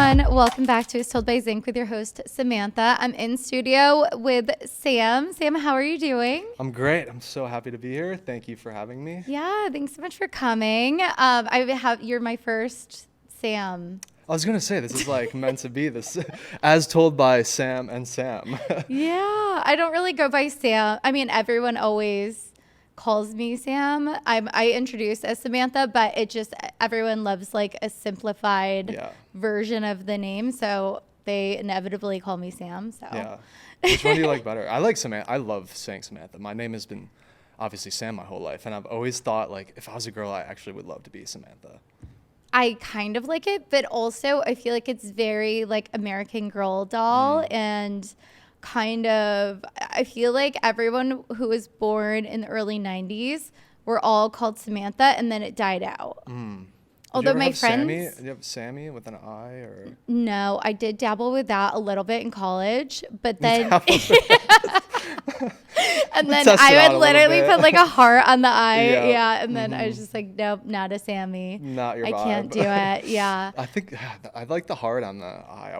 everyone. Welcome back to It's Told by Zink with your host, Samantha. I'm in studio with Sam. Sam, how are you doing? I'm great. I'm so happy to be here. Thank you for having me. Yeah, thanks so much for coming. You're my first Sam. I was going to say, this is like meant to be this, as told by Sam and Sam. Yeah, I don't really go by Sam. I mean, everyone always calls me Sam. I introduce as Samantha, but everyone loves like a simplified version of the name, so they inevitably call me Sam. So Yeah. Which one do you like better? I like Samantha. I love saying Samantha. My name has been obviously Sam my whole life, and I've always thought like if I was a girl, I actually would love to be Samantha. I kind of like it, but also I feel like it's very like American Girl doll and kind of, I feel like everyone who was born in the early 90s were all called Samantha, and then it died out. Although my friends... Did you have Sammy with an I? Or No, I did dabble with that a little bit in college, but then... And then I would literally put like a heart on the I, and then I was just like, nope, not a Sammy. Not your vibe. I can't do it, yeah. I think I'd like the heart on the I.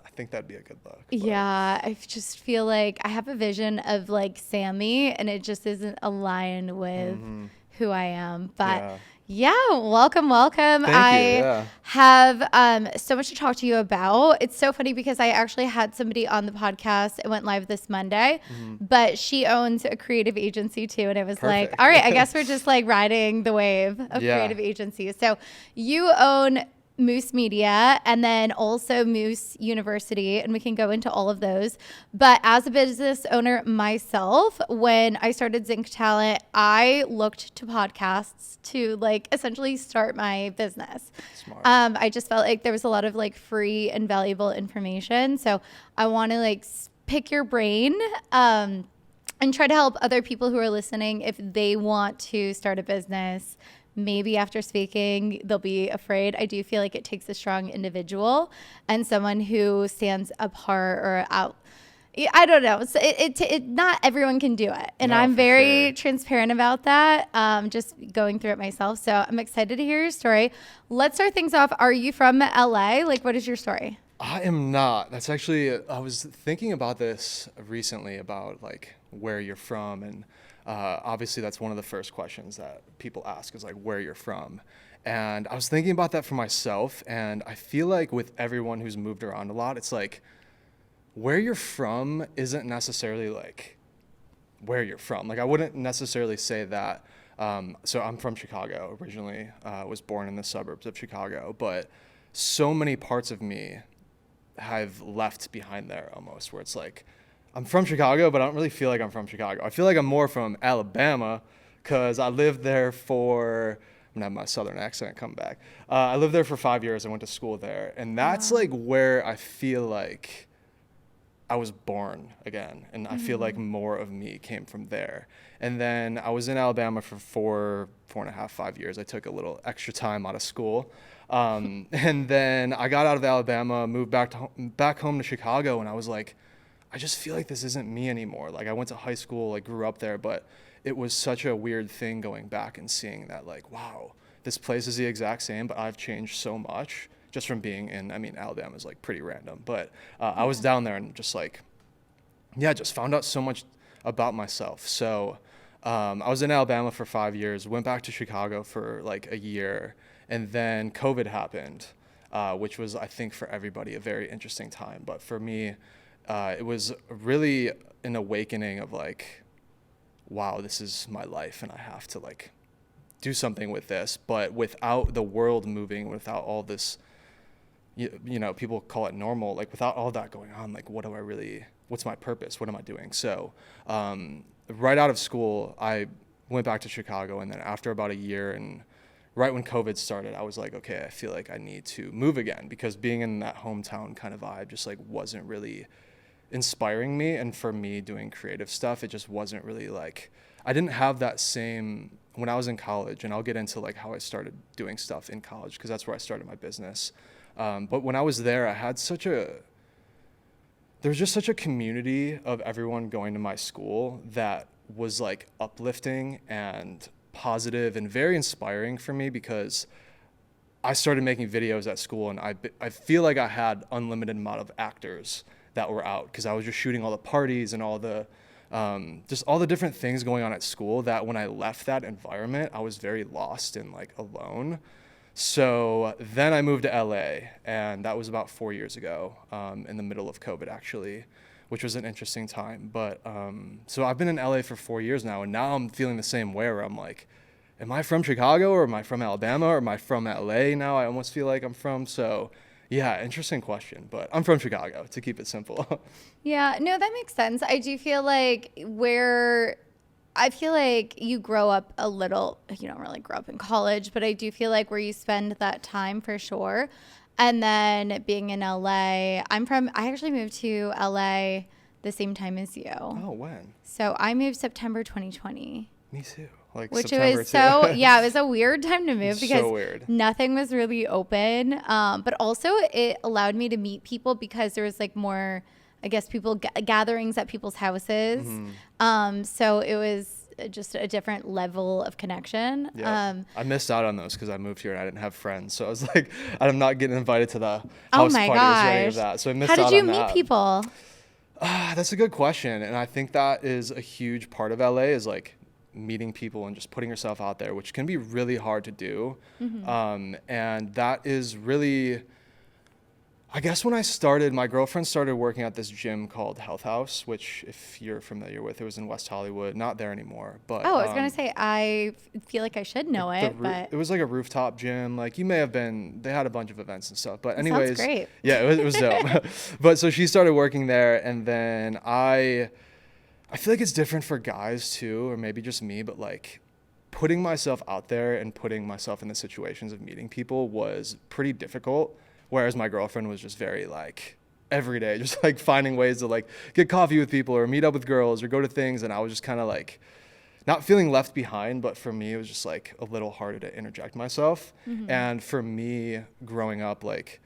I think that'd be a good look. But. Yeah, I just feel like I have a vision of like Sammy, and it just isn't aligned with who I am. But yeah, welcome. Thank you. Have so much to talk to you about. It's so funny because I actually had somebody on the podcast. It went live this Monday, but she owns a creative agency too. And it was like, all right, I guess we're just like riding the wave of creative agencies. So you own Mousse Media and then also Mousse University, and we can go into all of those. But as a business owner myself, when I started Zink Talent, I looked to podcasts to like essentially start my business. Smart. I just felt like there was a lot of like free and valuable information. So I want to like pick your brain and try to help other people who are listening if they want to start a business. Maybe after speaking, they'll be afraid. I do feel like it takes a strong individual and someone who stands apart or out. I don't know. Not everyone can do it. And I'm very transparent about that, just going through it myself. So I'm excited to hear your story. Let's start things off. Are you from LA? Like, what is your story? I am not. That's actually, I was thinking about this recently about like where you're from, and obviously that's one of the first questions that people ask is like where you're from. And I was thinking about that for myself, and I feel like with everyone who's moved around a lot, it's like where you're from isn't necessarily like where you're from. Like I wouldn't necessarily say that. So I'm from Chicago originally, was born in the suburbs of Chicago, but so many parts of me have left behind there almost, where it's like I'm from Chicago, but I don't really feel like I'm from Chicago. I feel like I'm more from Alabama because I lived there for, I'm gonna have my southern accent come back. I lived there for 5 years. I went to school there, and that's like where I feel like I was born again, and I feel like more of me came from there. And then I was in Alabama for 4.5 years. I took a little extra time out of school. And then I got out of Alabama, moved back home to Chicago, and I was like, I just feel like this isn't me anymore. Like I went to high school, like grew up there, but it was such a weird thing going back and seeing that like, wow, this place is the exact same, but I've changed so much just from being in, I mean, Alabama's like pretty random, but I was down there and just like, just found out so much about myself. So I was in Alabama for 5 years, went back to Chicago for like a year, and then COVID happened, which was, I think, for everybody a very interesting time. But for me, it was really an awakening of like, wow, this is my life and I have to like do something with this. But without the world moving, without all this, you know, people call it normal, like without all that going on, like what's my purpose? What am I doing? So right out of school, I went back to Chicago, and then after about a year and right when COVID started, I was like, okay, I feel like I need to move again, because being in that hometown kind of vibe just like wasn't really inspiring me. And for me doing creative stuff, it just wasn't really like, I didn't have that same when I was in college, and I'll get into like how I started doing stuff in college because that's where I started my business. But when I was there, I had there was just such a community of everyone going to my school that was like uplifting and positive and very inspiring for me, because I started making videos at school, and I feel like I had unlimited amount of actors that were out because I was just shooting all the parties and all the just all the different things going on at school, that when I left that environment, I was very lost and like alone. So then I moved to LA, and that was about 4 years ago, in the middle of COVID actually, which was an interesting time. But so I've been in LA for 4 years now, and now I'm feeling the same way, where I'm like, am I from Chicago, or am I from Alabama, or am I from LA now? I almost feel like I'm from. So yeah, interesting question, but I'm from Chicago, to keep it simple. Yeah, no, that makes sense. I do feel like I feel like you grow up a little, you don't really grow up in college, but I do feel like where you spend that time for sure. And then being in LA, I actually moved to LA the same time as you. Oh, when? So I moved September 2020. Me too. Like Which September was so, too. yeah, it was a weird time to move because So weird. nothing was really open. But also it allowed me to meet people because there was like more, I guess, people gatherings at people's houses. So it was just a different level of connection. Yeah. I missed out on those because I moved here and I didn't have friends. So I was like, I'm not getting invited to the Oh house my parties or any of gosh. that. So I missed out How on did you that. meet people? That's a good question. And I think that is a huge part of LA, is like meeting people and just putting yourself out there, which can be really hard to do. And that is really, I guess when I started, my girlfriend started working at this gym called Health House, which if you're familiar with, it was in West Hollywood, not there anymore. But Oh, I was going to say, I feel like I should know it, but it was like a rooftop gym. Like you may have been, they had a bunch of events and stuff, but that anyways, sounds great. yeah, it was dope. But so she started working there, and then I feel like it's different for guys too, or maybe just me, but like putting myself out there and putting myself in the situations of meeting people was pretty difficult. Whereas my girlfriend was just very like every day, just like finding ways to like get coffee with people or meet up with girls or go to things. And I was just kind of like not feeling left behind, but for me, it was just like a little harder to interject myself. And for me growing up, like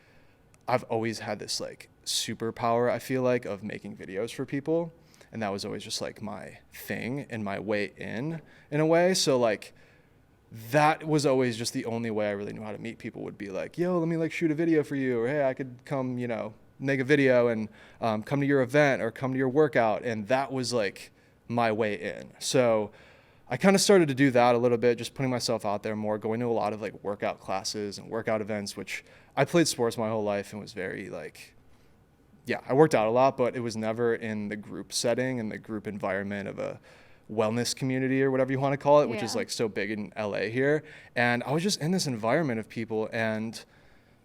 I've always had this like superpower, I feel like, of making videos for people. And that was always just like my thing and my way in a way. So like that was always just the only way I really knew how to meet people, would be like, yo, let me like shoot a video for you. Or, hey, I could come, you know, make a video and come to your event or come to your workout. And that was like my way in. So I kind of started to do that a little bit, just putting myself out there more, going to a lot of like workout classes and workout events, which I played sports my whole life and was very like, yeah, I worked out a lot, but it was never in the group setting and the group environment of a wellness community or whatever you want to call it, which is like so big in LA here. And I was just in this environment of people and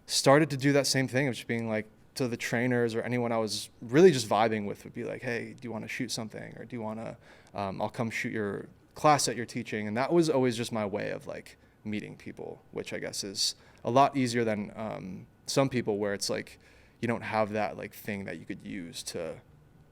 started to do that same thing of just being like to the trainers or anyone I was really just vibing with, would be like, hey, do you want to shoot something? Or do you want to, I'll come shoot your class that you're teaching. And that was always just my way of like meeting people, which I guess is a lot easier than some people, where it's like you don't have that like thing that you could use to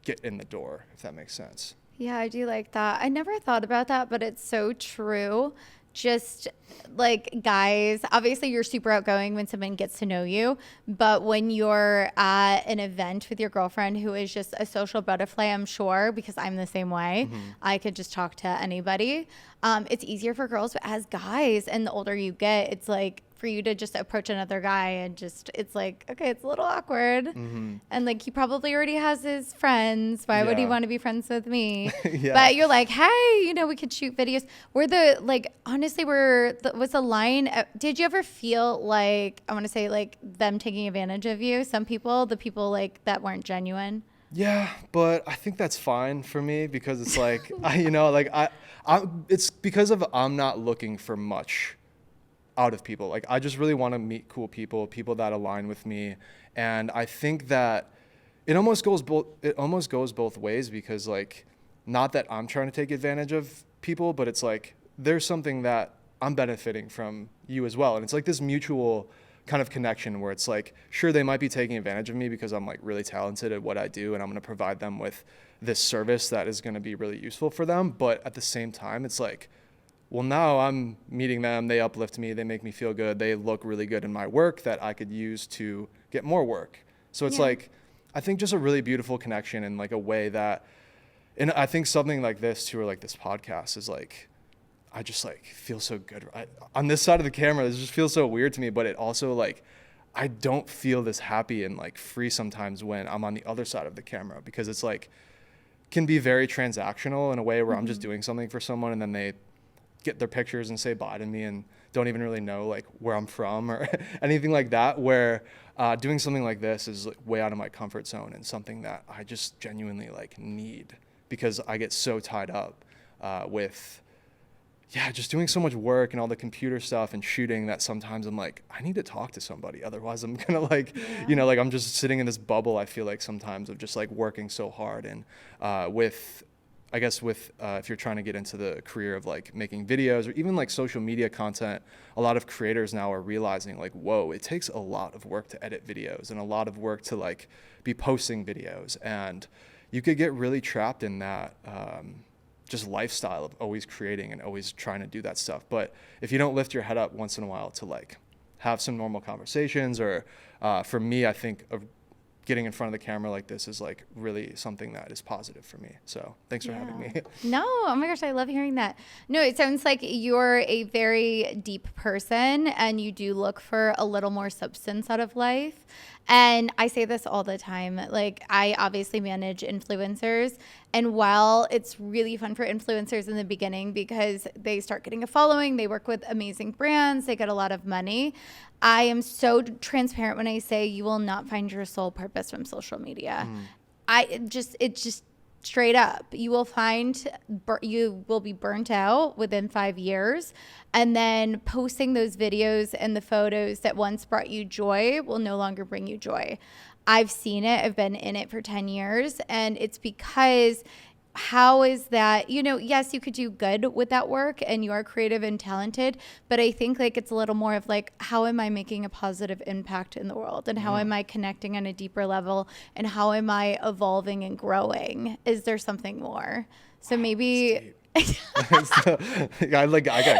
get in the door, if that makes sense. Yeah, I do like that. I never thought about that, but it's so true. Just like guys, obviously you're super outgoing when someone gets to know you, but when you're at an event with your girlfriend who is just a social butterfly, I'm sure, because I'm the same way, I could just talk to anybody. It's easier for girls, but as guys, and the older you get, it's like for you to just approach another guy and just, it's like, okay, it's a little awkward. And like, he probably already has his friends. Why would he want to be friends with me? But you're like, hey, you know, we could shoot videos. Honestly, was the line, did you ever feel like, I want to say like them taking advantage of you? Some people, the people like that weren't genuine. Yeah, but I think that's fine for me, because it's like, it's because of I'm not looking for much out of people. Like I just really want to meet cool people that align with me. And I think that it almost goes both ways, because like, not that I'm trying to take advantage of people, but it's like there's something that I'm benefiting from you as well. And it's like this mutual kind of connection where it's like, sure, they might be taking advantage of me because I'm like really talented at what I do and I'm going to provide them with this service that is going to be really useful for them. But at the same time, it's like, well, now I'm meeting them, they uplift me, they make me feel good, they look really good in my work that I could use to get more work. So it's like, I think just a really beautiful connection, and like a way that, and I think something like this too, or like this podcast, is like, I just like feel so good. On this side of the camera, this just feels so weird to me, but it also like, I don't feel this happy and like free sometimes when I'm on the other side of the camera, because it's like, can be very transactional in a way where I'm just doing something for someone and then they get their pictures and say bye to me and don't even really know like where I'm from or anything like that, where doing something like this is like way out of my comfort zone and something that I just genuinely like need, because I get so tied up with just doing so much work and all the computer stuff and shooting that sometimes I'm like, I need to talk to somebody. Otherwise I'm gonna like, like I'm just sitting in this bubble, I feel like sometimes, of just like working so hard. And with if you're trying to get into the career of like making videos or even like social media content, a lot of creators now are realizing like, whoa, it takes a lot of work to edit videos and a lot of work to like be posting videos. And you could get really trapped in that just lifestyle of always creating and always trying to do that stuff. But if you don't lift your head up once in a while to like have some normal conversations, or for me, I think of getting in front of the camera like this is like really something that is positive for me. So thanks for having me. No, oh my gosh, I love hearing that. No, it sounds like you're a very deep person and you do look for a little more substance out of life. And I say this all the time. Like, I obviously manage influencers. And while it's really fun for influencers in the beginning because they start getting a following, they work with amazing brands, they get a lot of money, I am so transparent when I say you will not find your sole purpose from social media. It's just straight up. You will find you will be burnt out within 5 years. And then posting those videos and the photos that once brought you joy will no longer bring you joy. I've seen it. I've been in it for 10 years. And it's because how is that, yes, you could do good with that work and you are creative and talented, but I think like it's a little more of like, how am I making a positive impact in the world, and how am I connecting on a deeper level, and how am I evolving and growing? Is there something more? So maybe I got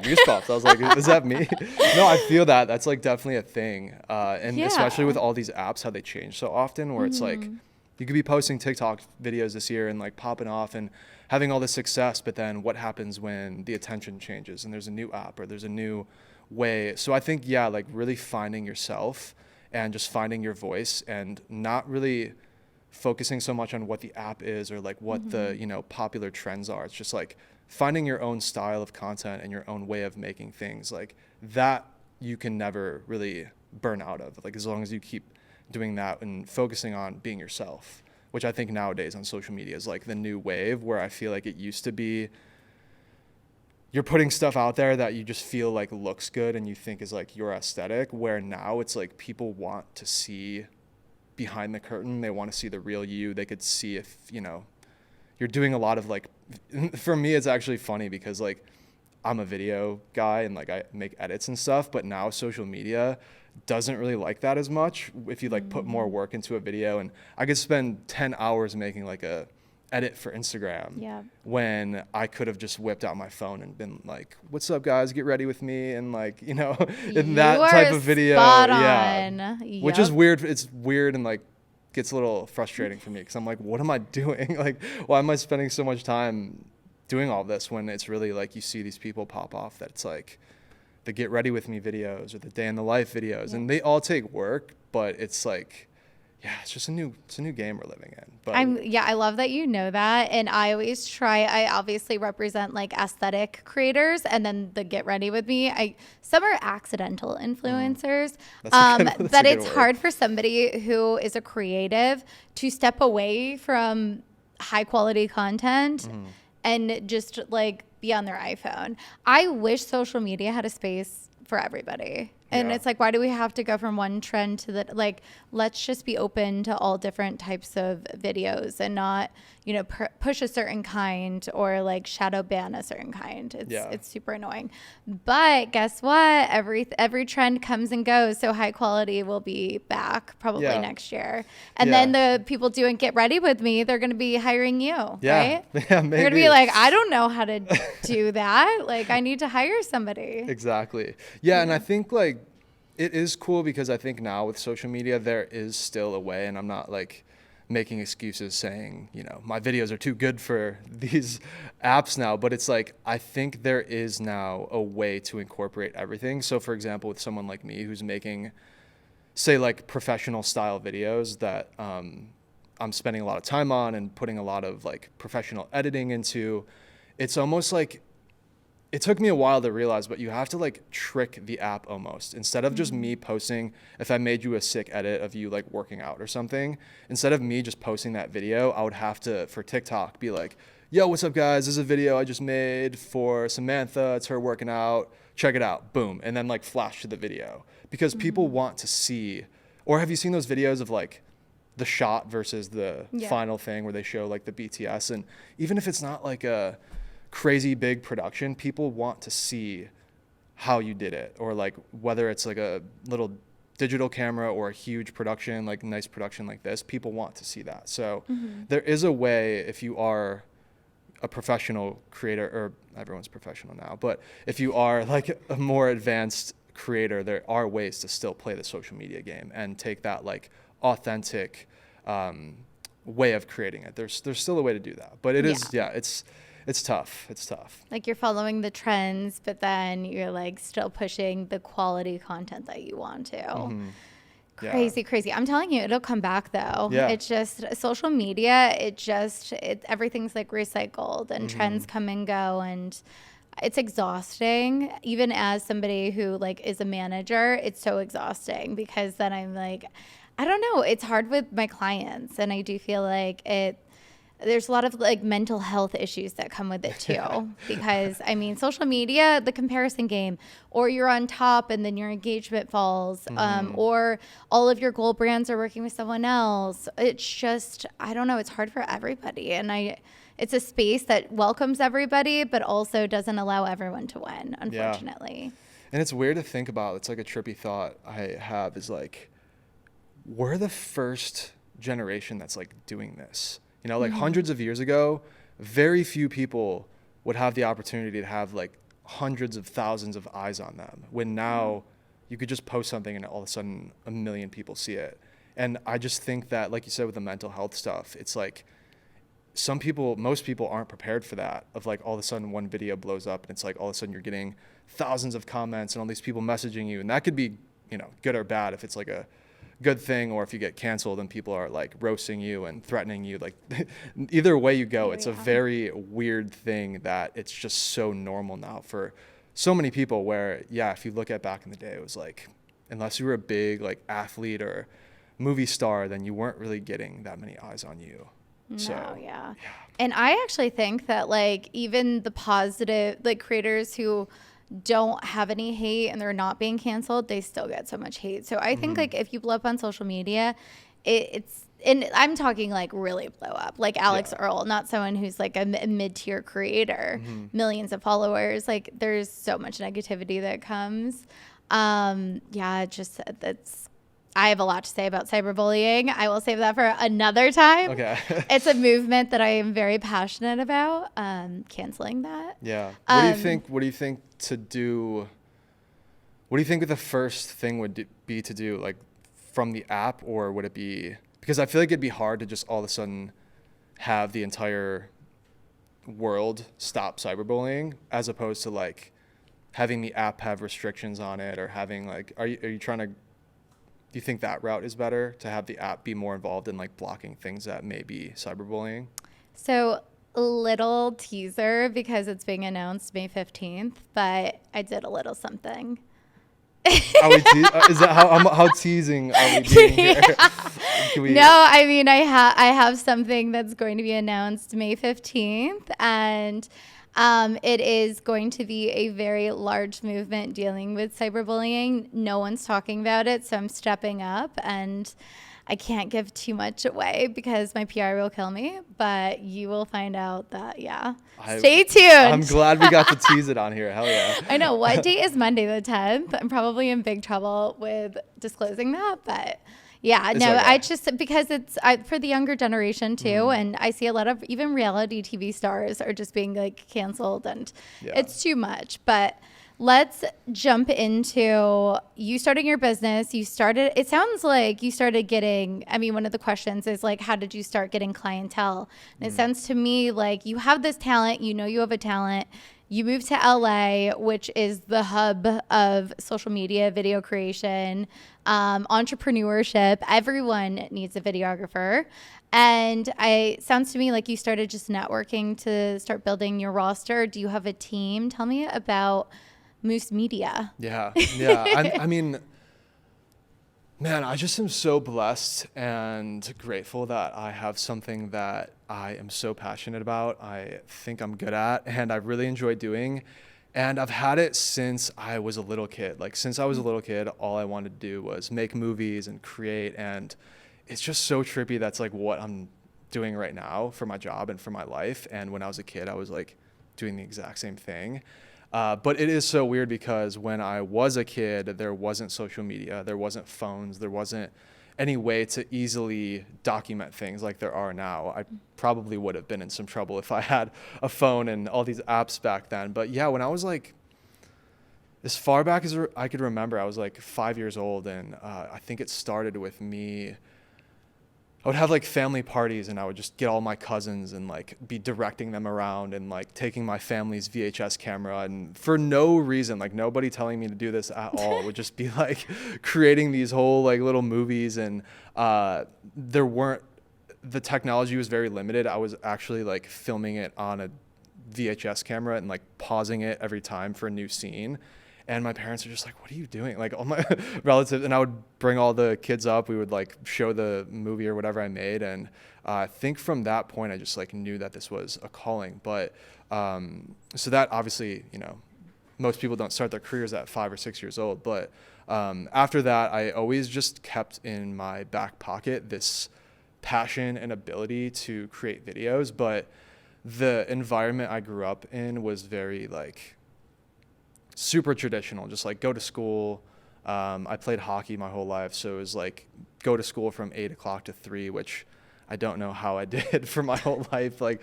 goosebumps. I was like, is that me? No, I feel that. That's like definitely a thing. And especially with all these apps, how they change so often, where it's like, you could be posting TikTok videos this year and like popping off and having all this success, but then what happens when the attention changes and there's a new app or there's a new way? So I think, like really finding yourself and just finding your voice and not really focusing so much on what the app is or like what the, popular trends are. It's just like finding your own style of content and your own way of making things like that. You can never really burn out of, like, as long as you keep doing that and focusing on being yourself, which I think nowadays on social media is like the new wave, where I feel like it used to be you're putting stuff out there that you just feel like looks good and you think is like your aesthetic, where now it's like people want to see behind the curtain. They want to see the real you. They could see if, you're doing a lot of like, for me, it's actually funny because like I'm a video guy and like I make edits and stuff, but now social media doesn't really like that as much. If you like put more work into a video, and I could spend 10 hours making like a edit for Instagram when I could have just whipped out my phone and been like, what's up guys, get ready with me, and like, in that type of video. Which is weird. It's weird and like gets a little frustrating for me because I'm like, what am I doing? Like, why am I spending so much time doing all this when it's really like you see these people pop off that it's like the get ready with me videos or the day in the life videos, and they all take work, but it's like, it's just a new game we're living in. But I love that you know that. And I obviously represent like aesthetic creators, and then the get ready with me. Some are accidental influencers. But it's hard for somebody who is a creative to step away from high quality content and just like be on their iPhone. I wish social media had a space for everybody. And it's like, why do we have to go from one trend to the, like, let's just be open to all different types of videos and not, push a certain kind or like shadow ban a certain kind. It's super annoying. But guess what? Every trend comes and goes. So high quality will be back probably next year. And then the people doing get ready with me, they're going to be hiring you, right? Yeah, maybe. They're going to be like, I don't know how to do that. Like, I need to hire somebody. Exactly. Yeah. And I think like, it is cool because I think now with social media, there is still a way, and I'm not like making excuses saying, you know, my videos are too good for these apps now. But it's like, I think there is now a way to incorporate everything. So for example, with someone like me who's making, say, like professional style videos that I'm spending a lot of time on and putting a lot of like professional editing into, it's almost like, it took me a while to realize, but you have to like trick the app almost. Instead of just me posting, if I made you a sick edit of you like working out or something, instead of me just posting that video, I would have to, for TikTok, be like, yo, what's up guys? This is a video I just made for Samantha. It's her working out. Check it out. Boom. And then like flash to the video because people want to see, or have you seen those videos of like the shot versus the final thing where they show like the BTS? And even if it's not like a crazy big production, people want to see how you did it, or like whether it's like a little digital camera or a huge production, like nice production like this, people want to see that. So there is a way, if you are a professional creator, or everyone's professional now, but if you are like a more advanced creator, there are ways to still play the social media game and take that like authentic way of creating it. There's still a way to do that, but it is it's tough. It's tough. Like you're following the trends, but then you're like still pushing the quality content that you want to. Crazy. I'm telling you, it'll come back though. Yeah. It's just social media. Everything's like recycled and trends come and go, and it's exhausting. Even as somebody who like is a manager, it's so exhausting because then I'm like, I don't know. It's hard with my clients, and I do feel like there's a lot of like mental health issues that come with it too, because I mean, social media, the comparison game, or you're on top and then your engagement falls, or all of your goal brands are working with someone else. It's just, I don't know. It's hard for everybody. And it's a space that welcomes everybody, but also doesn't allow everyone to win, unfortunately. Yeah. And it's weird to think about. It's like a trippy thought I have is like, we're the first generation that's like doing this. You know, like hundreds of years ago, very few people would have the opportunity to have like hundreds of thousands of eyes on them, when now you could just post something and all of a sudden a million people see it. And I just think that, like you said, with the mental health stuff, it's like most people aren't prepared for that, of like all of a sudden one video blows up and it's like all of a sudden you're getting thousands of comments and all these people messaging you. And that could be, you know, good or bad. If it's like a good thing, or if you get canceled and people are like roasting you and threatening you, like either way you go, it's a very weird thing that it's just so normal now for so many people, where if you look at back in the day, it was like, unless you were a big like athlete or movie star, then you weren't really getting that many eyes on you. And I actually think that like even the positive like creators who don't have any hate and they're not being canceled, they still get so much hate. So I think like if you blow up on social media, and I'm talking like really blow up, like Alex Earl, not someone who's like a mid-tier creator, millions of followers. Like there's so much negativity that comes. I have a lot to say about cyberbullying. I will save that for another time. Okay. It's a movement that I am very passionate about. Canceling that. Yeah. What do you think to do? What do you think the first thing would be to do, like from the app, or would it be, because I feel like it'd be hard to just all of a sudden have the entire world stop cyberbullying, as opposed to like having the app have restrictions on it, or having like, are you trying to, do you think that route is better, to have the app be more involved in like blocking things that may be cyberbullying? So little teaser, because it's being announced May 15th, but I did a little something. Is that how teasing are we being here? No, I mean, I have something that's going to be announced May 15th, and it is going to be a very large movement dealing with cyberbullying. No one's talking about it, so I'm stepping up, and I can't give too much away because my PR will kill me, but you will find out that, stay tuned. I'm glad we got to tease it on here. Hell yeah. I know. What date is Monday the 10th? I'm probably in big trouble with disclosing that, but I just, because it's for the younger generation too, and I see a lot of even reality TV stars are just being like canceled, and it's too much. But let's jump into you starting your business. It sounds like you started getting, I mean, one of the questions is like, how did you start getting clientele? And it sounds to me like you have this talent, you know, you have a talent. You moved to LA, which is the hub of social media, video creation, entrepreneurship. Everyone needs a videographer. And it sounds to me like you started just networking to start building your roster. Do you have a team? Tell me about Mousse Media. Yeah. I mean, man, I just am so blessed and grateful that I have something that I am so passionate about. I think I'm good at, and I really enjoy doing. And I've had it since I was a little kid. Like, since I was a little kid, all I wanted to do was make movies and create. And it's just so trippy. That's like what I'm doing right now for my job and for my life. And when I was a kid, I was like doing the exact same thing. But it is so weird because when I was a kid, there wasn't social media, there wasn't phones, there wasn't any way to easily document things like there are now. I probably would have been in some trouble if I had a phone and all these apps back then. But yeah, when I was like, as far back as I could remember, I was like 5 years old, and I think it started with me. I would have like family parties, and I would just get all my cousins and like be directing them around and like taking my family's VHS camera, and for no reason, like nobody telling me to do this at all, would just be like creating these whole like little movies. And the technology was very limited. I was actually like filming it on a VHS camera and like pausing it every time for a new scene. And my parents are just like, what are you doing? Like, all my relatives, and I would bring all the kids up. We would like show the movie or whatever I made. And I think from that point, I just like knew that this was a calling. But so that obviously, you know, most people don't start their careers at 5 or 6 years old. But after that, I always just kept in my back pocket this passion and ability to create videos. But the environment I grew up in was very like super traditional, just like go to school. I played hockey my whole life, so it was like go to school from 8 o'clock to 3, which I don't know how I did for my whole life. Like,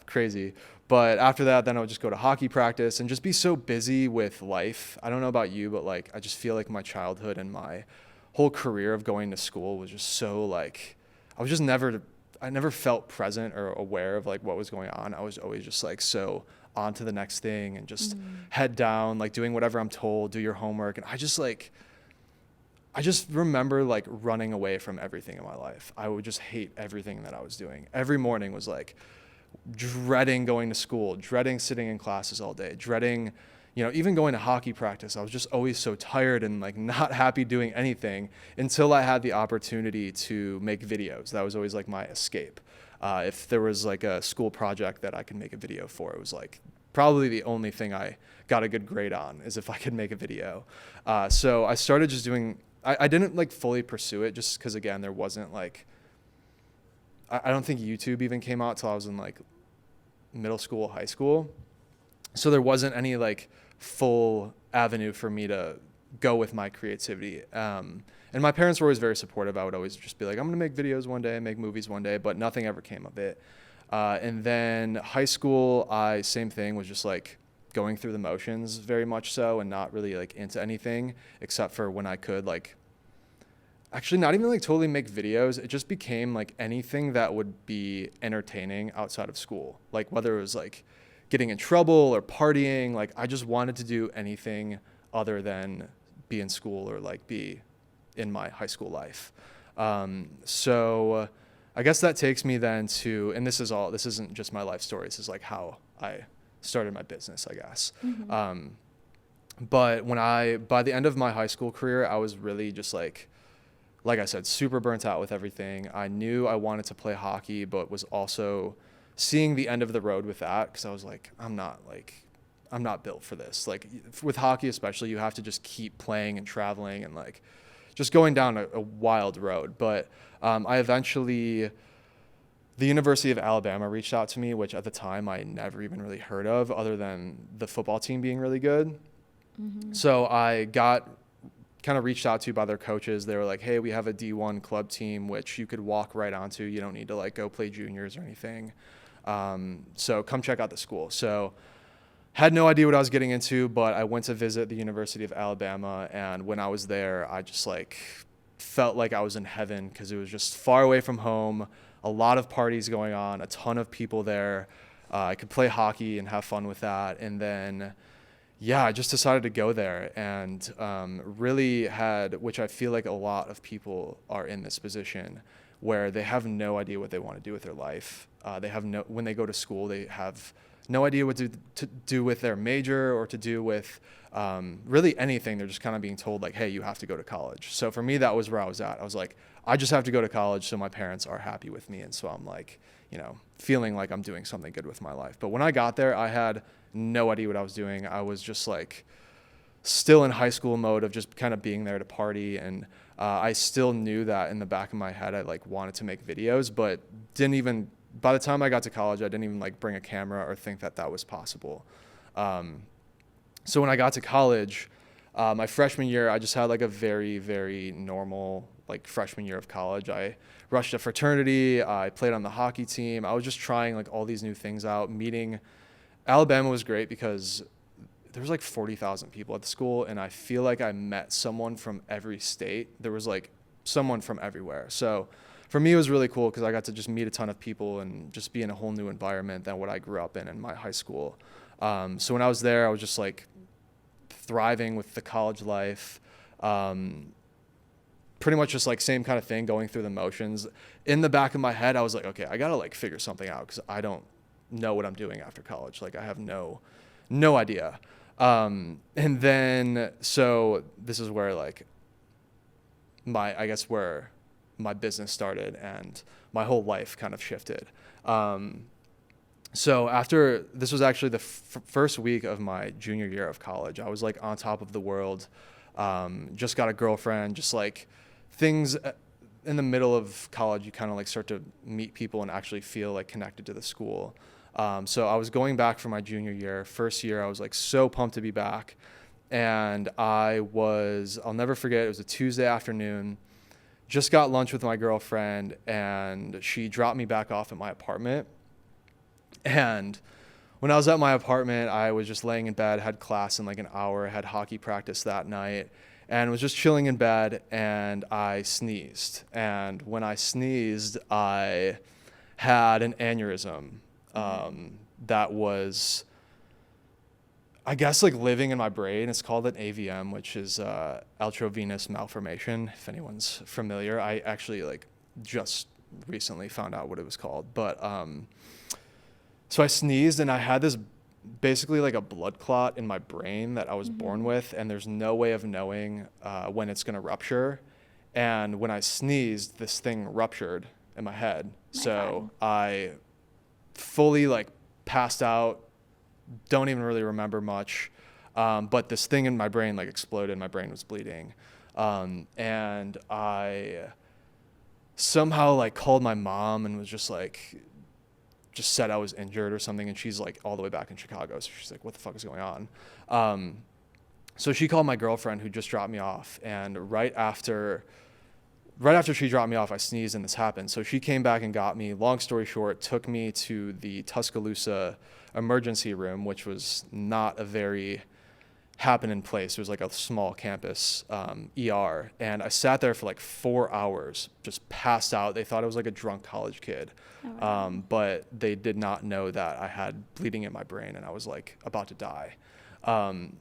crazy. But after that, then I would just go to hockey practice and just be so busy with life. I don't know about you, but like I just feel like my childhood and my whole career of going to school was just so like, I never felt present or aware of like what was going on. I was always just like so on to the next thing and just head down, like doing whatever I'm told, do your homework. And I just remember like running away from everything in my life. I would just hate everything that I was doing. Every morning was like dreading going to school, dreading sitting in classes all day, dreading, you know, even going to hockey practice. I was just always so tired and like not happy doing anything until I had the opportunity to make videos. That was always like my escape. If there was like a school project that I could make a video for, it was like probably the only thing I got a good grade on is if I could make a video. So I started just doing, I didn't like fully pursue it just because again, there wasn't like, I don't think YouTube even came out till I was in like middle school, high school. So there wasn't any like full avenue for me to go with my creativity. And my parents were always very supportive. I would always just be like, I'm going to make videos one day, make movies one day, but nothing ever came of it. And then high school, same thing, was just like going through the motions very much so, and not really like into anything except for when I could like, actually not even like totally make videos. It just became like anything that would be entertaining outside of school. Like whether it was like getting in trouble or partying, like I just wanted to do anything other than be in school or like be in my high school life. So I guess that takes me then to, and this isn't just my life story. This is like how I started my business, I guess. Mm-hmm. But by the end of my high school career, I was really just like I said, super burnt out with everything. I knew I wanted to play hockey, but was also seeing the end of the road with that. Cause I was like, I'm not built for this. Like with hockey, especially, you have to just keep playing and traveling and like just going down a wild road. But the University of Alabama reached out to me, which at the time I never even really heard of other than the football team being really good. Mm-hmm. So I got kind of reached out to by their coaches. They were like, hey, we have a D1 club team, which you could walk right onto. You don't need to like go play juniors or anything. So come check out the school. So had no idea what I was getting into, but I went to visit the University of Alabama, and when I was there, I just like felt like I was in heaven because it was just far away from home, a lot of parties going on, a ton of people there. I could play hockey and have fun with that, and then yeah, I just decided to go there and really had, which I feel like a lot of people are in this position where they have no idea what they want to do with their life. They have no, when they go to school, they have no idea what to do with their major or to do with really anything. They're just kind of being told like, hey, you have to go to college. So for me, that was where I was at. I was like, I just have to go to college so my parents are happy with me. And so I'm like, you know, feeling like I'm doing something good with my life. But when I got there, I had no idea what I was doing. I was just like still in high school mode of just kind of being there to party. And I still knew that in the back of my head, I like wanted to make videos, but didn't even, by the time I got to college, I didn't even like bring a camera or think that that was possible. So when I got to college, my freshman year, I just had like a very, very normal like freshman year of college. I rushed a fraternity. I played on the hockey team. I was just trying like all these new things out. Alabama was great because there was like 40,000 people at the school, and I feel like I met someone from every state. There was like someone from everywhere. So for me, it was really cool because I got to just meet a ton of people and just be in a whole new environment than what I grew up in my high school. So when I was there, I was just like thriving with the college life. Pretty much just like same kind of thing, going through the motions. In the back of my head, I was like, okay, I got to like figure something out because I don't know what I'm doing after college. Like I have no idea. And then, so this is where like where my business started and my whole life kind of shifted. So after, this was actually the first week of my junior year of college. I was like on top of the world. Just got a girlfriend, just like things in the middle of college, you kind of like start to meet people and actually feel like connected to the school. So I was going back for my junior year. First year, I was like so pumped to be back. And I'll never forget, it was a Tuesday afternoon, just got lunch with my girlfriend, and she dropped me back off at my apartment. And when I was at my apartment, I was just laying in bed, had class in like an hour, had hockey practice that night, and was just chilling in bed, and I sneezed. And when I sneezed, I had an aneurysm that was, I guess, like living in my brain. It's called an AVM, which is atriovenous malformation, if anyone's familiar. I actually like just recently found out what it was called. But so I sneezed, and I had this basically like a blood clot in my brain that I was born with, and there's no way of knowing when it's going to rupture. And when I sneezed, this thing ruptured in my head. So I fully like passed out, don't even really remember much. But this thing in my brain like exploded. My brain was bleeding. And I somehow like called my mom and was just said I was injured or something. And she's like all the way back in Chicago. So she's like, what the fuck is going on? So she called my girlfriend who just dropped me off. And right after she dropped me off, I sneezed and this happened. So she came back and got me. Long story short, took me to the Tuscaloosa emergency room, which was not a very happening place. It was like a small campus ER. And I sat there for like 4 hours, just passed out. They thought I was like a drunk college kid. Oh, wow. But they did not know that I had bleeding in my brain and I was like about to die.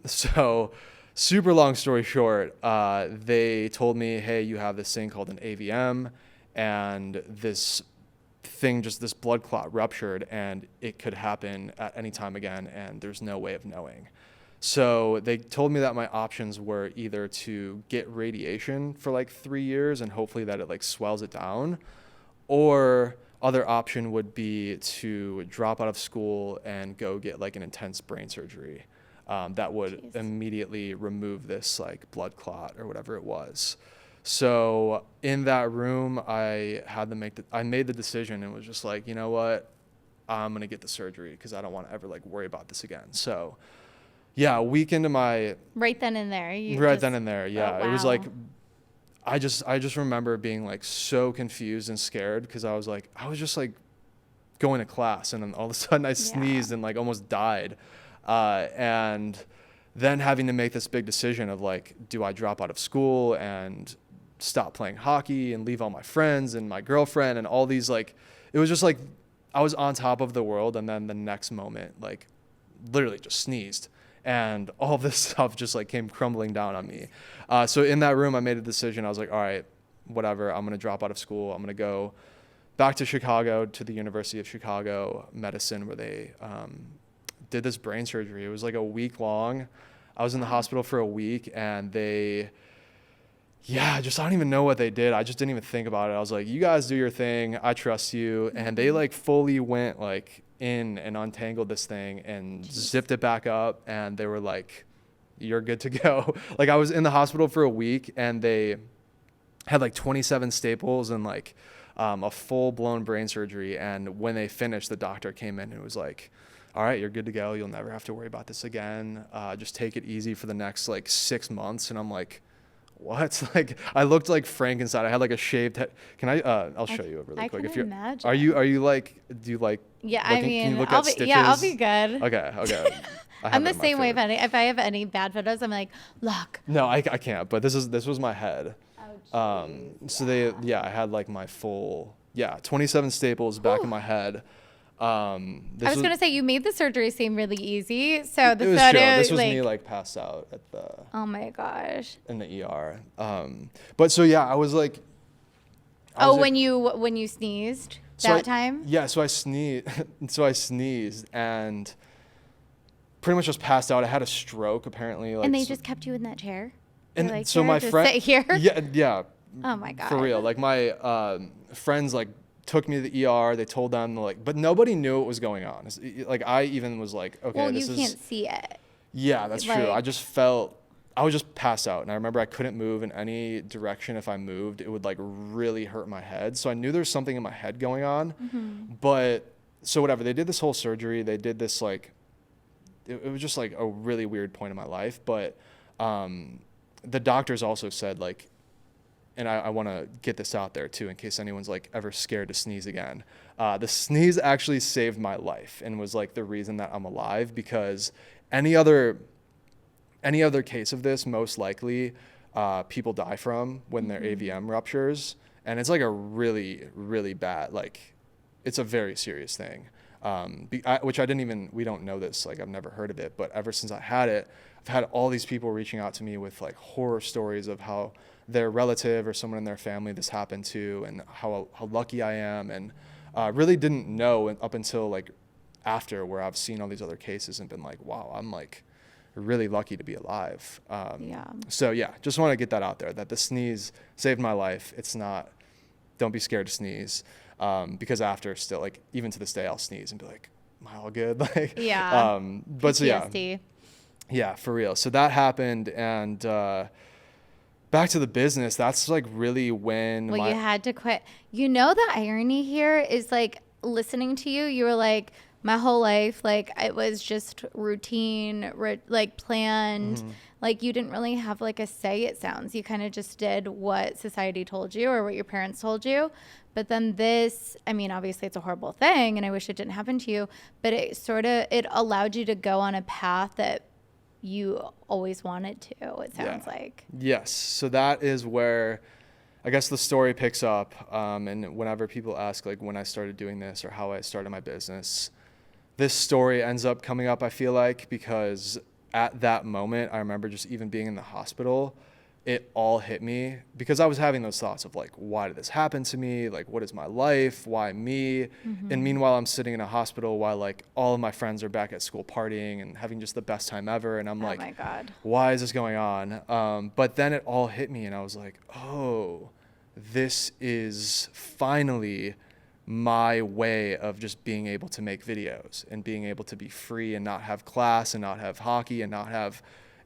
So super long story short, they told me, hey, you have this thing called an AVM, and this blood clot ruptured, and it could happen at any time again, and there's no way of knowing. So they told me that my options were either to get radiation for like 3 years and hopefully that it like swells it down, or other option would be to drop out of school and go get like an intense brain surgery. That would immediately remove this like blood clot or whatever it was. So in that room, I made the decision and was just like, you know what, I'm gonna get the surgery because I don't want to ever like worry about this again. So yeah, a week into my right then and there, yeah, oh, wow. It was like I just remember being like so confused and scared because I was just like going to class and then all of a sudden I sneezed and like almost died. And then having to make this big decision of like, do I drop out of school and stop playing hockey and leave all my friends and my girlfriend and all these, like, it was just like I was on top of the world, and then the next moment, like, literally just sneezed, and all of this stuff just like came crumbling down on me. So in that room, I made a decision. I was like, all right, whatever, I'm gonna drop out of school. I'm gonna go back to Chicago, to the University of Chicago Medicine, where they did this brain surgery. It was like a week long. I was in the hospital for a week, and I don't even know what they did. I just didn't even think about it. I was like, you guys do your thing. I trust you. And they like fully went like in and untangled this thing and zipped it back up. And they were like, you're good to go. Like, I was in the hospital for a week, and they had like 27 staples and like a full blown brain surgery. And when they finished, the doctor came in and was like, all right, you're good to go. You'll never have to worry about this again. Just take it easy for the next like 6 months. And I'm like, what? Like, I looked like Frankenstein. I had like a shaved head. Can I'll show you really quick. I can imagine. Are you like, do you like, yeah, looking, I mean, can you look at stitches? Yeah, I'll be good. Okay. I'm the same way. If I have any bad photos, I'm like, look. No, I can't, but this was my head. Oh, so I had like my full, 27 staples back in my head. I was going to say, you made the surgery seem really easy. So the it was photo, chill. This was me like passed out at the, oh my gosh. in the ER. But so I was like, when you sneezed time? Yeah. So I sneezed and pretty much just passed out. I had a stroke apparently. Like, and they just kept you in that chair? And like, so my friend, sit here? Yeah. Oh my God. For real. Like, my friends like took me to the ER. They told them, like, but nobody knew what was going on. Like, I even was like, okay, well, you can't see it. Yeah, that's true. I just felt, I was just passed out. And I remember I couldn't move in any direction. If I moved, it would like really hurt my head. So I knew there was something in my head going on. Mm-hmm. But so whatever, they did this whole surgery. They did this like, it was just like a really weird point in my life. But the doctors also said, like, and I want to get this out there too, in case anyone's like ever scared to sneeze again. The sneeze actually saved my life and was like the reason that I'm alive, because any other case of this, most likely people die from when their AVM ruptures. And it's like a really, really bad, like, it's a very serious thing. Which we don't know this, like, I've never heard of it, but ever since I had it, I've had all these people reaching out to me with like horror stories of how their relative or someone in their family this happened to, and how lucky I am. And really didn't know up until like after, where I've seen all these other cases and been like, wow, I'm like really lucky to be alive. So just want to get that out there, that the sneeze saved my life. It's not, don't be scared to sneeze. Because after, still, like, even to this day, I'll sneeze and be like, am I all good? Like, but PTSD. So yeah, for real. So that happened, and back to the business. That's like really when you had to quit. You know, the irony here is, like, listening to you, you were like, my whole life, like, it was just routine, like, planned. Mm-hmm. Like, you didn't really have like a say, it sounds. You kind of just did what society told you or what your parents told you. But then this, I mean, obviously it's a horrible thing and I wish it didn't happen to you, but it allowed you to go on a path that you always wanted to, it sounds like. Yes. So that is where I guess the story picks up. And whenever people ask, like, when I started doing this or how I started my business, this story ends up coming up, I feel like, because at that moment, I remember just even being in the hospital, it all hit me, because I was having those thoughts of like, why did this happen to me? Like, what is my life? Why me? Mm-hmm. And meanwhile, I'm sitting in a hospital while like all of my friends are back at school partying and having just the best time ever. And I'm like, my God, why is this going on? But then it all hit me and I was like, oh, this is finally my way of just being able to make videos and being able to be free and not have class and not have hockey and not have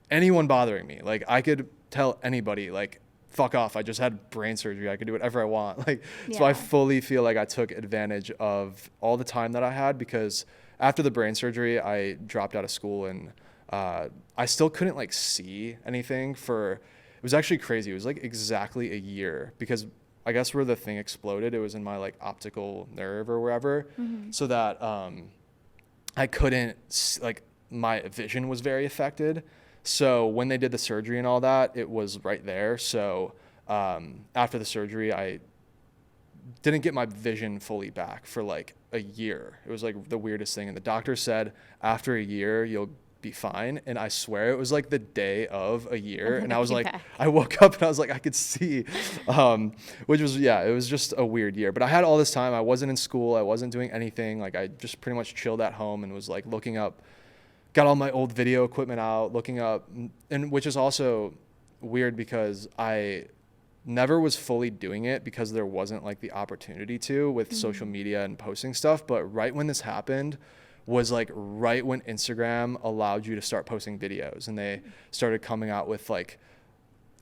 anyone bothering me. Like, I could tell anybody, like, fuck off, I just had brain surgery, I could do whatever I want. Like, so I fully feel like I took advantage of all the time that I had, because after the brain surgery, I dropped out of school and I still couldn't like see anything it was actually crazy. It was like exactly a year, because I guess where the thing exploded, it was in my like optical nerve or wherever. Mm-hmm. So that I couldn't like my vision was very affected. So when they did the surgery and all that, it was right there. So after the surgery, I didn't get my vision fully back for like a year. It was like the weirdest thing. And the doctor said, after a year, you'll be fine. And I swear it was like the day of a year. And I was like, I woke up and I was like, I could see, which was, yeah, it was just a weird year. But I had all this time. I wasn't in school. I wasn't doing anything. Like I just pretty much chilled at home and was like looking up, got all my old video equipment out, looking up, and which is also weird because I never was fully doing it because there wasn't like the opportunity to with social media and posting stuff. But right when this happened was like right when Instagram allowed you to start posting videos, and they started coming out with like,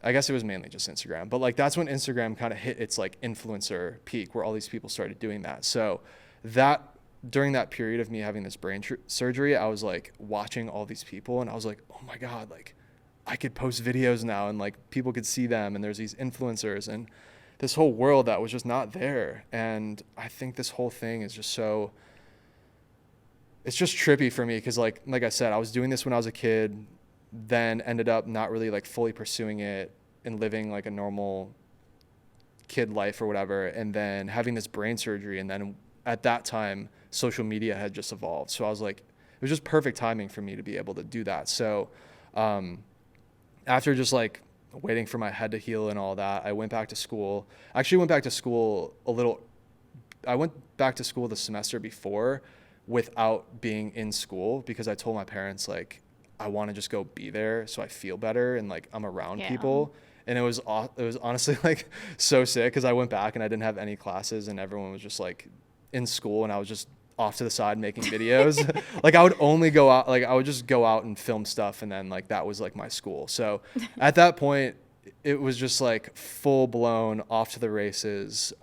I guess it was mainly just Instagram, but like that's when Instagram kind of hit its like influencer peak where all these people started doing that. So that during that period of me having this brain surgery, I was like watching all these people and I was like, oh my God, like I could post videos now and like people could see them, and there's these influencers and this whole world that was just not there. And I think this whole thing is just so, it's just trippy for me because like I said, I was doing this when I was a kid, then ended up not really like fully pursuing it and living like a normal kid life or whatever, and then having this brain surgery. And then at that time, social media had just evolved. So I was like, it was just perfect timing for me to be able to do that. So after just like waiting for my head to heal and all that, I went back to school. I actually went back to school I went back to school the semester before without being in school because I told my parents like, I want to just go be there so I feel better and like I'm around people. And it was honestly like so sick because I went back and I didn't have any classes and everyone was just like in school and I was just off to the side making videos. Like I would only go out, like I would just go out and film stuff, and then like that was like my school. So at that point it was just like full blown off to the races,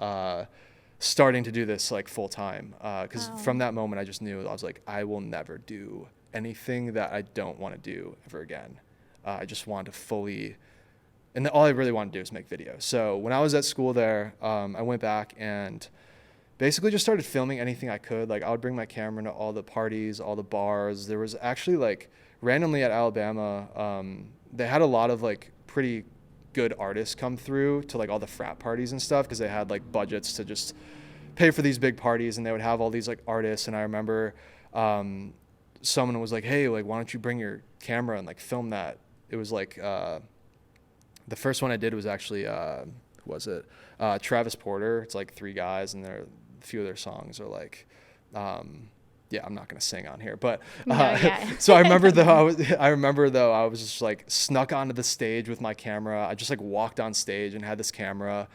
starting to do this like full time. Cause from that moment I just knew, I was like, I will never do anything that I don't want to do ever again. I just wanted to fully, and all I really wanted to do is make videos. So when I was at school there, I went back and basically just started filming anything I could. Like I would bring my camera to all the parties, all the bars. There was actually like randomly at Alabama, they had a lot of like pretty good artists come through to like all the frat parties and stuff because they had like budgets to just pay for these big parties, and they would have all these like artists. And I remember someone was like, hey, like why don't you bring your camera and like film that? It was like the first one I did was actually who was it? Travis Porter. It's like 3 guys, and a few of their songs are like yeah, I'm not gonna sing on here, but so I remember though I was just like snuck onto the stage with my camera. I just like walked on stage and had this camera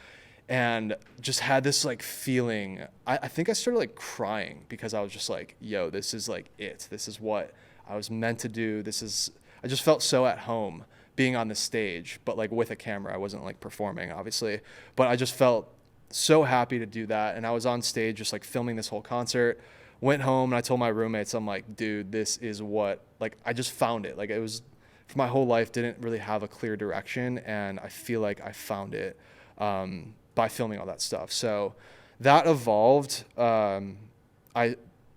and just had this like feeling. I think I started like crying because I was just like, yo, this is like it. This is what I was meant to do. I just felt so at home being on the stage, but like with a camera. I wasn't like performing, obviously, but I just felt so happy to do that. And I was on stage just like filming this whole concert. Went home and I told my roommates, I'm like, dude, this is what, like, I just found it. Like it was, for my whole life, didn't really have a clear direction. And I feel like I found it by filming all that stuff. So that evolved. I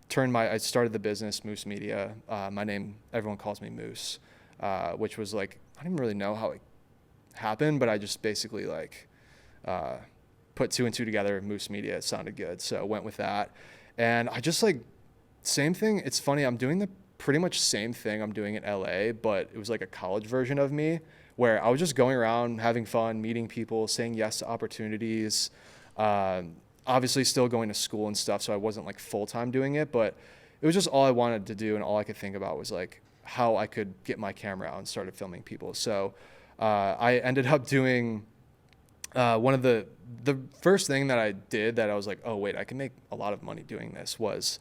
started the business, Mousse Media. My name, everyone calls me Mousse, which was like, I don't even really know how it happened, but I just basically like put 2 and 2 together, Mousse Media. It sounded good. So I went with that. And I just like, same thing. It's funny. I'm doing the pretty much same thing I'm doing in LA, but it was like a college version of me where I was just going around having fun, meeting people, saying yes to opportunities, obviously still going to school and stuff. So I wasn't like full-time doing it, but it was just all I wanted to do. And all I could think about was like how I could get my camera out and started filming people. So I ended up doing one of the first thing that I did that I was like, oh wait, I can make a lot of money doing this was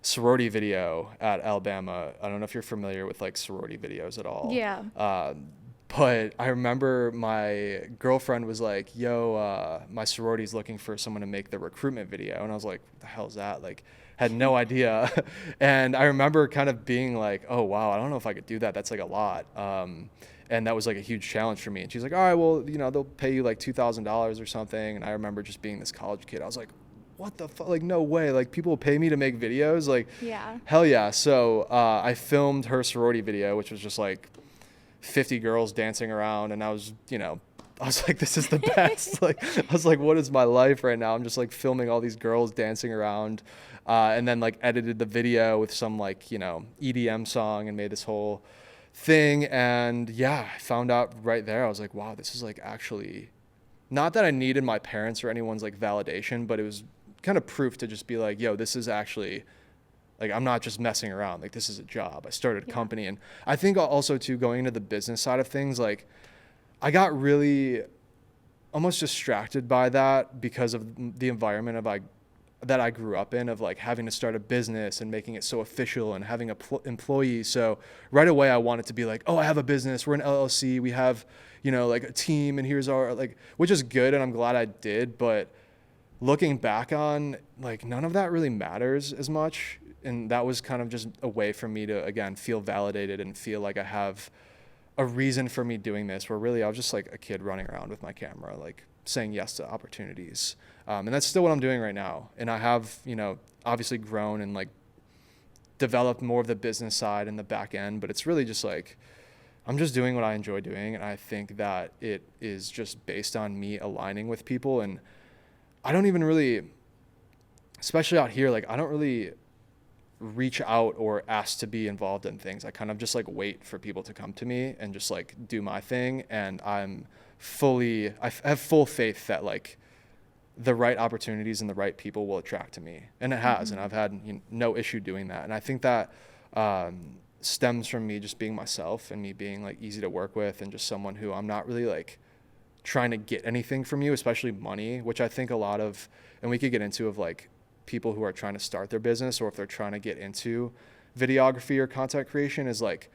sorority video at Alabama. I don't know if you're familiar with like sorority videos at all. Yeah. But I remember my girlfriend was like, yo, my sorority's looking for someone to make the recruitment video. And I was like, what the hell is that? Like, had no idea. And I remember kind of being like, oh wow, I don't know if I could do that. That's like a lot. And that was like a huge challenge for me. And she's like, all right, well, you know, they'll pay you like $2,000 or something. And I remember just being this college kid. I was like, what the fuck? Like, no way. Like, people pay me to make videos? Like, Yeah. hell yeah. So I filmed her sorority video, which was just like 50 girls dancing around. And I was, I was like, this is the best. Like, I was like, what is my life right now? I'm just like filming all these girls dancing around. And then like edited the video with some like, EDM song and made this whole thing. And yeah, I found out right there. I was like, wow, this is like actually, not that I needed my parents or anyone's like validation, but it was kind of proof to just be like, yo, this is actually like, I'm not just messing around. Like, this is a job. I started a company. And I think also too, going into the business side of things, like I got really almost distracted by that because of the environment of that I grew up in, of like having to start a business and making it so official and having employees. So right away I wanted to be like, oh, I have a business. We're an LLC. We have, like a team, and here's our like, which is good. And I'm glad I did. But looking back on, like, none of that really matters as much. And that was kind of just a way for me to, again, feel validated and feel like I have a reason for me doing this, where really I was just like a kid running around with my camera, like saying yes to opportunities. And that's still what I'm doing right now. And I have, obviously grown and like developed more of the business side and the back end, but it's really just like, I'm just doing what I enjoy doing. And I think that it is just based on me aligning with people. And I don't even really, especially out here, like I don't really reach out or ask to be involved in things. I kind of just like wait for people to come to me and just like do my thing. And I have full faith that like the right opportunities and the right people will attract to me. And it has, and I've had no issue doing that. And I think that stems from me just being myself and me being like easy to work with and just someone who I'm not really like trying to get anything from you, especially money, which I think a lot of, and we could get into, of like people who are trying to start their business or if they're trying to get into videography or content creation, is like,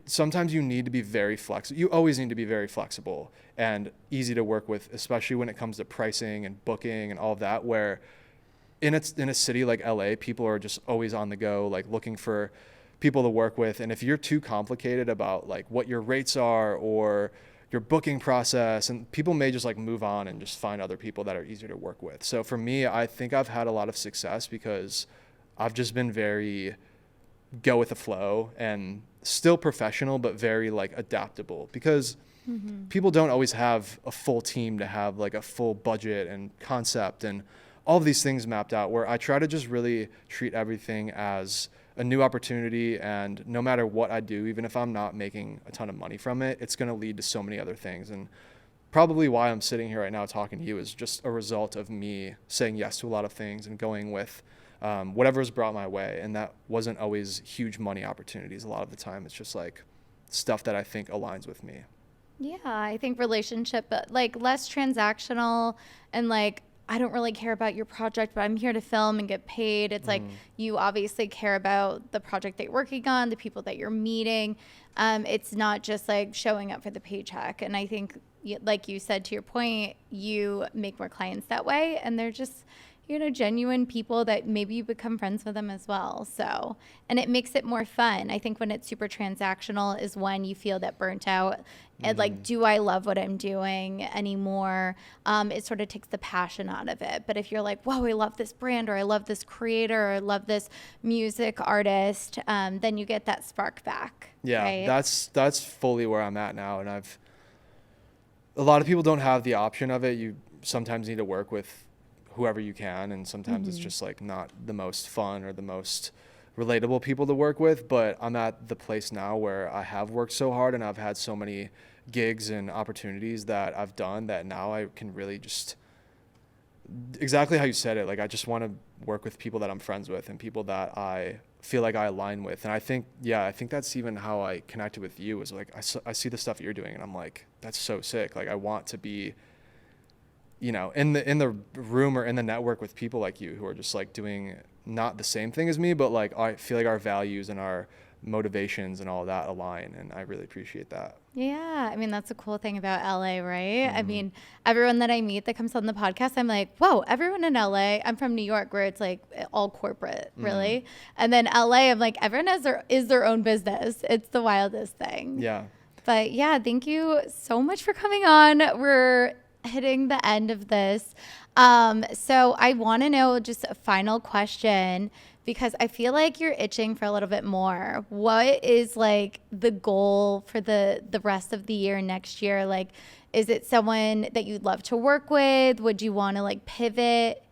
sometimes you need to be very flexible. You always need to be very flexible and easy to work with, especially when it comes to pricing and booking and all of that, where in a city like LA, people are just always on the go, like looking for people to work with. And if you're too complicated about like what your rates are or your booking process, and people may just like move on and just find other people that are easier to work with. So for me, I think I've had a lot of success because I've just been very go with the flow and still professional, but very like adaptable, because people don't always have a full team to have like a full budget and concept and all of these things mapped out, where I try to just really treat everything as a new opportunity. And no matter what I do, even if I'm not making a ton of money from it, it's going to lead to so many other things. And probably why I'm sitting here right now talking to you is just a result of me saying yes to a lot of things and going with whatever's brought my way. And that wasn't always huge money opportunities. A lot of the time it's just like stuff that I think aligns with me. Yeah, I think relationship, like less transactional, and like, I don't really care about your project, but I'm here to film and get paid. It's like, you obviously care about the project that you're working on, the people that you're meeting. It's not just like showing up for the paycheck. And I think, like you said, to your point, you make more clients that way, and they're just, genuine people that maybe you become friends with them as well. So, and it makes it more fun. I think when it's super transactional is when you feel that burnt out. And like, do I love what I'm doing anymore? It sort of takes the passion out of it. But if you're like, whoa, I love this brand, or I love this creator, or I love this music artist, then you get that spark back. Yeah, right? that's fully where I'm at now. And a lot of people don't have the option of it. You sometimes need to work with whoever you can, and sometimes it's just like not the most fun or the most relatable people to work with. But I'm at the place now where I have worked so hard and I've had so many gigs and opportunities that I've done, that now I can really just, exactly how you said it, like I just want to work with people that I'm friends with and people that I feel like I align with. And I think that's even how I connected with you, is like I see the stuff you're doing and I'm like, that's so sick. Like I want to be in the room or in the network with people like you, who are just like doing not the same thing as me, but like I feel like our values and our motivations and all that align. And I really appreciate that. Yeah. I mean, that's a cool thing about LA, right? I mean, everyone that I meet that comes on the podcast, I'm like, whoa, everyone in LA, I'm from New York, where it's like all corporate, really. And then LA, I'm like, everyone is their own business. It's the wildest thing. Yeah. But yeah, thank you so much for coming on. We're hitting the end of this. So I want to know just a final question because I feel like you're itching for a little bit more. What is like the goal for the rest of the year, next year? Like, is it someone that you'd love to work with? Would you want to like pivot?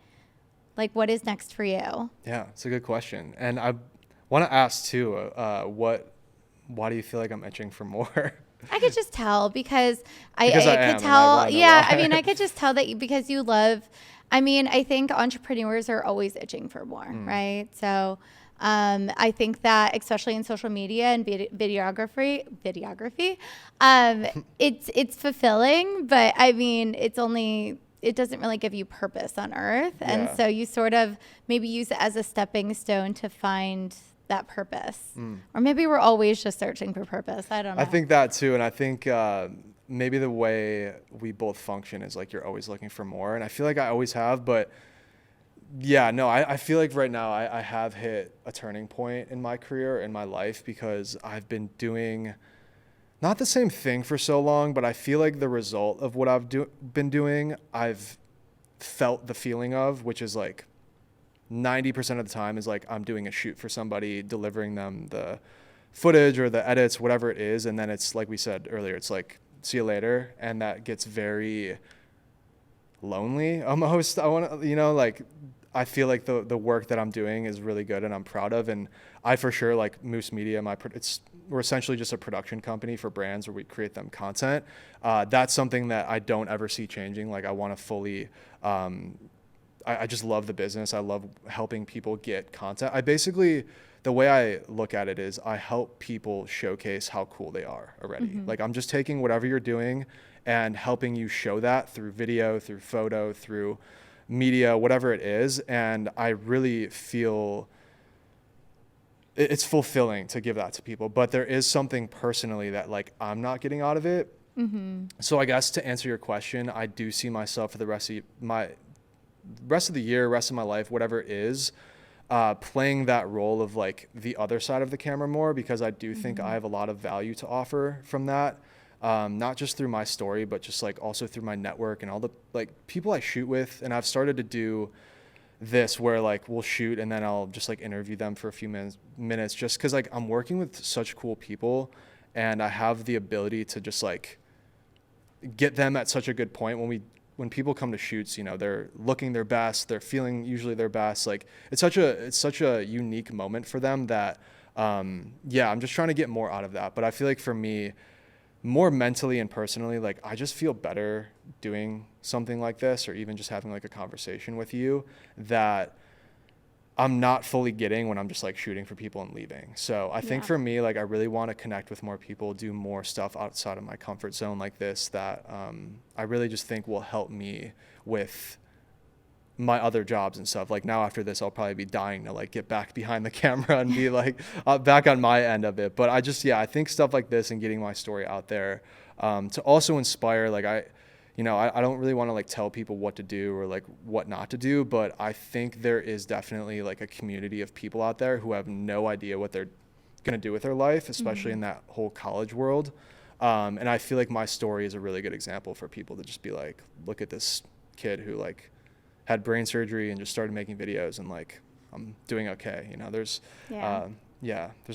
Like, what is next for you? Yeah, it's a good question. And I want to ask too, why do you feel like I'm itching for more? I could just tell because I Because I could am, and I tell. wanna know Yeah, I why. mean, I could just tell that because you love. I mean, I think entrepreneurs are always itching for more, right? So, I think that especially in social media and videography, it's fulfilling, but I mean, it doesn't really give you purpose on earth, and Yeah. so you sort of maybe use it as a stepping stone to find that purpose. Or maybe we're always just searching for purpose. I don't know. I think that too, and I think maybe the way we both function is like you're always looking for more, and I feel like I always have, but yeah, no, I feel like right now I have hit a turning point in my career, in my life, because I've been doing not the same thing for so long, but I feel like the result of what been doing, I've felt the feeling of, which is like 90% of the time is like I'm doing a shoot for somebody, delivering them the footage or the edits, whatever it is. And then it's like we said earlier, it's like, see you later. And that gets very lonely almost. I want to, like, I feel like the work that I'm doing is really good and I'm proud of. And I for sure like Mousse Media, we're essentially just a production company for brands where we create them content. That's something that I don't ever see changing. Like I want to fully, I just love the business. I love helping people get content. The way I look at it is I help people showcase how cool they are already. Like I'm just taking whatever you're doing and helping you show that through video, through photo, through media, whatever it is. And I really feel it's fulfilling to give that to people. But there is something personally that like I'm not getting out of it. So I guess to answer your question, I do see myself for the rest of the year, rest of my life, whatever it is, playing that role of like the other side of the camera more, because I do think I have a lot of value to offer from that. Not just through my story, but just like also through my network and all the like people I shoot with. And I've started to do this where like we'll shoot and then I'll just like interview them for a few minutes just because like I'm working with such cool people and I have the ability to just like get them at such a good point when people come to shoots, they're looking their best, they're feeling usually their best. Like it's such a unique moment for them that, I'm just trying to get more out of that. But I feel like for me, more mentally and personally, like I just feel better doing something like this, or even just having like a conversation with you that I'm not fully getting when I'm just like shooting for people and leaving. So I think for me, like I really want to connect with more people, do more stuff outside of my comfort zone like this that I really just think will help me with my other jobs and stuff. Like now after this, I'll probably be dying to like get back behind the camera and be like back on my end of it. But I think stuff like this and getting my story out there to also inspire, like I don't really want to like tell people what to do or like what not to do, but I think there is definitely like a community of people out there who have no idea what they're going to do with their life, especially in that whole college world. And I feel like my story is a really good example for people to just be like, look at this kid who like had brain surgery and just started making videos and like, I'm doing okay. There's a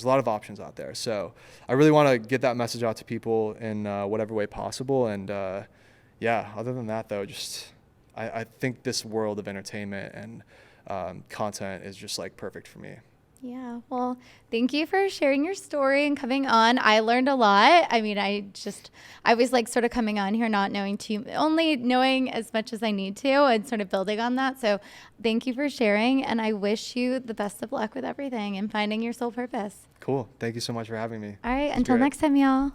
lot of options out there. So I really want to get that message out to people in whatever way possible. And other than that though, just I think this world of entertainment and content is just like perfect for me. Yeah. Well, thank you for sharing your story and coming on. I learned a lot. I mean, I was like sort of coming on here, not knowing only knowing as much as I need to and sort of building on that. So thank you for sharing. And I wish you the best of luck with everything and finding your soul purpose. Cool. Thank you so much for having me. All right. Until next time, y'all.